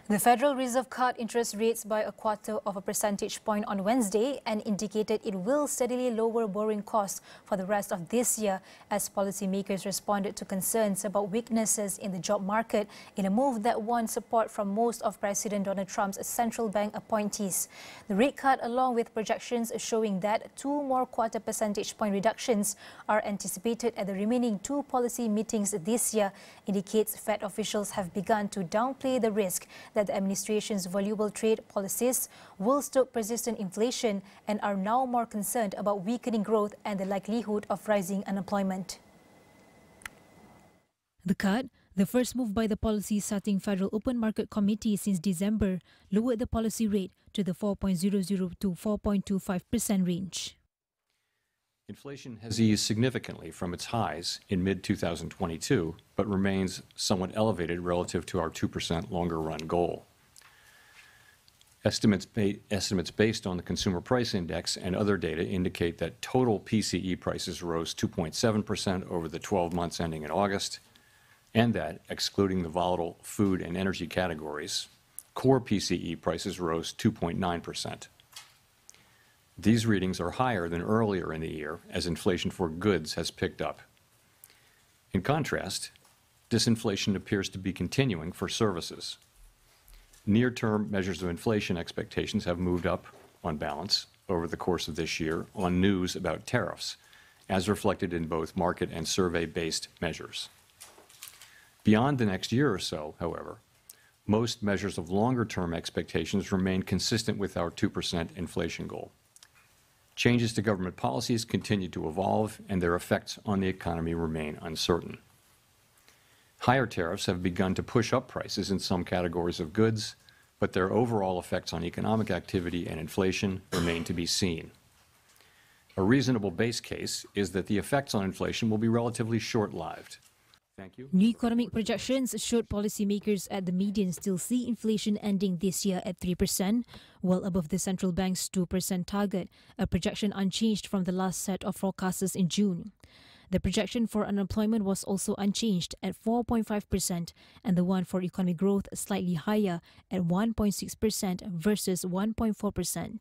The Federal Reserve cut interest rates by 0.25 percentage point on Wednesday and indicated it will steadily lower borrowing costs for the rest of this year as policymakers responded to concerns about weaknesses in the job market in a move that won support from most of President Donald Trump's central bank appointees. The rate cut, along with projections showing that 2 more 0.25 percentage point reductions are anticipated at the remaining 2 policy meetings this year, indicates Fed officials have begun to downplay the risk that the administration's voluble trade policies will stoke persistent inflation and are now more concerned about weakening growth and the likelihood of rising unemployment. The cut, the first move by the policy-setting Federal Open Market Committee since December, lowered the policy rate to the 4.00 to 4.25% range. Inflation has eased significantly from its highs in mid-2022, but remains somewhat elevated relative to our 2% longer-run goal. Estimates based on the Consumer Price Index and other data indicate that total PCE prices rose 2.7% over the 12 months ending in August, and that, excluding the volatile food and energy categories, core PCE prices rose 2.9%. These readings are higher than earlier in the year as inflation for goods has picked up. In contrast, disinflation appears to be continuing for services. Near-term measures of inflation expectations have moved up, on balance, over the course of this year on news about tariffs, as reflected in both market and survey-based measures. Beyond the next year or so, however, most measures of longer-term expectations remain consistent with our 2% inflation goal. Changes to government policies continue to evolve, and their effects on the economy remain uncertain. Higher tariffs have begun to push up prices in some categories of goods, but their overall effects on economic activity and inflation remain to be seen. A reasonable base case is that the effects on inflation will be relatively short-lived. Thank you. New economic projections showed policymakers at the median still see inflation ending this year at 3%, well above the central bank's 2% target, a projection unchanged from the last set of forecasts in June. The projection for unemployment was also unchanged at 4.5%, and the one for economic growth slightly higher at 1.6% versus 1.4%.